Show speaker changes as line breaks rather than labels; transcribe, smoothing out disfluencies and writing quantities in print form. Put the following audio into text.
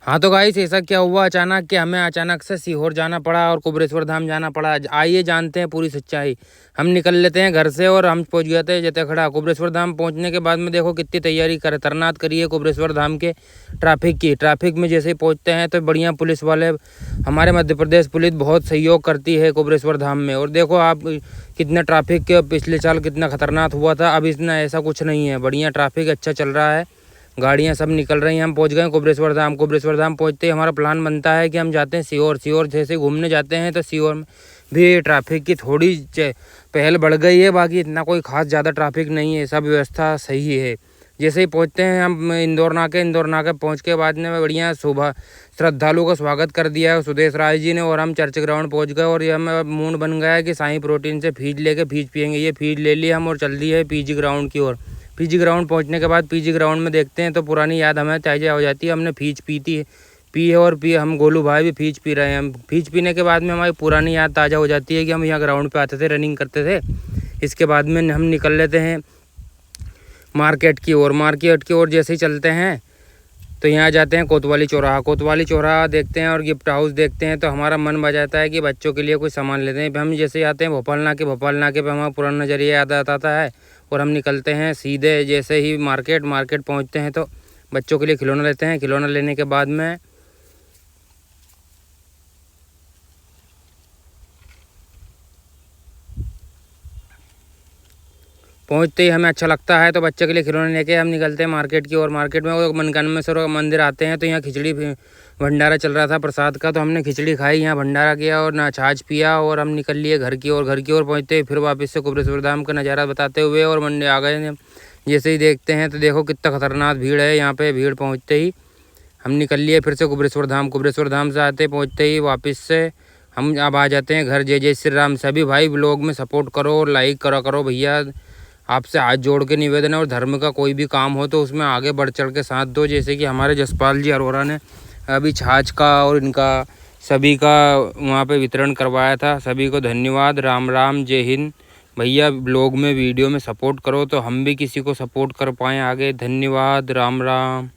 हाँ तो गाइस, ऐसा क्या हुआ अचानक कि हमें अचानक से सीहोर जाना पड़ा और कुबरेश्वर धाम जाना पड़ा। आइए जानते हैं पूरी सच्चाई। हम निकल लेते हैं घर से और हम पहुंच गए थे जतेखड़ा। कुबरेश्वर धाम पहुंचने के बाद में देखो कितनी तैयारी खतरनाक करी है कुबरेश्वर धाम के ट्रैफिक में जैसे ही पहुंचते हैं तो बढ़िया पुलिस वाले, हमारे मध्य प्रदेश पुलिस बहुत सहयोग करती है कुबरेश्वर धाम में। और देखो आप कितना ट्रैफिक के पिछले साल कितना खतरनाक हुआ था, अब इतना ऐसा कुछ नहीं है। बढ़िया ट्रैफिक अच्छा चल रहा है, गाड़ियां सब निकल रही हैं। हम पहुंच गए कुबरेश्वर धाम। कुबरेश्वर धाम पहुंचते ही हमारा प्लान बनता है कि हम जाते हैं सीहोर जैसे घूमने जाते हैं तो सीहोर में भी ट्रैफिक की थोड़ी पहल बढ़ गई है, बाकी इतना कोई खास ज़्यादा ट्रैफिक नहीं है, सब व्यवस्था सही है। जैसे ही पहुंचते हैं हम इंदौर नाके पहुंच के बाद में बढ़िया सुबह श्रद्धालुओं का स्वागत कर दिया है सुदेश राय जी ने, और हम चर्च ग्राउंड पहुंच गए। और ये हमें मूड बन गया है कि साईं प्रोटीन से फीज लेके फीज पियेंगे। ये फीज ले ली हम और चल दी है पीजी ग्राउंड की ओर। पीजी ग्राउंड पहुंचने के बाद पीजी ग्राउंड में देखते हैं तो पुरानी याद हमें ताज़ा हो जाती है। हमने फीज पी है और हम गोलू भाई भी फीज पी रहे हैं। हम फीज पीने के बाद में हमारी पुरानी याद ताज़ा हो जाती है कि हम यहाँ ग्राउंड पे आते थे, रनिंग करते थे। इसके बाद में हम निकल लेते हैं मार्केट की ओर जैसे ही चलते हैं तो यहाँ जाते हैं कोतवाली चौराहा देखते हैं और गिफ्ट हाउस देखते हैं तो हमारा मन बजाता है कि बच्चों के लिए कोई सामान लेते हैं। हम जैसे ही आते हैं भोपाल नाके पे हमारा पुराना नज़रिया याद आता है और हम निकलते हैं सीधे। जैसे ही मार्केट पहुँचते हैं तो बच्चों के लिए खिलौना लेते हैं। खिलौना लेने के बाद में पहुँचते ही हमें अच्छा लगता है तो बच्चे के लिए खिलौने लेके हम निकलते हैं मार्केट की ओर। मार्केट में वो मनकामेश्वर मंदिर आते हैं तो यहाँ खिचड़ी भंडारा चल रहा था प्रसाद का, तो हमने खिचड़ी खाई, यहाँ भंडारा किया और ना छाछ पिया और हम निकल लिए घर की ओर पहुँचते ही फिर वापस से कुबरेश्वर धाम का नज़ारा बताते हुए और मंदिर आ गए। जैसे ही देखते हैं तो देखो कितना खतरनाक भीड़ है यहाँ पे। भीड़ पहुँचते ही हम निकल लिए फिर से कुबरेश्वर धाम से आते पहुँचते ही वापस से हम अब आ जाते हैं घर। जय श्री राम। सभी भाई ब्लॉग में सपोर्ट करो और लाइक करो भैया, आपसे हाथ जोड़ के निवेदन है। और धर्म का कोई भी काम हो तो उसमें आगे बढ़ चढ़ के साथ दो। जैसे कि हमारे जसपाल जी अरोरा ने अभी छाछ का और इनका सभी का वहाँ पे वितरण करवाया था। सभी को धन्यवाद। राम राम, जय हिंद। भैया ब्लॉग में वीडियो में सपोर्ट करो तो हम भी किसी को सपोर्ट कर पाएँ आगे। धन्यवाद। राम राम।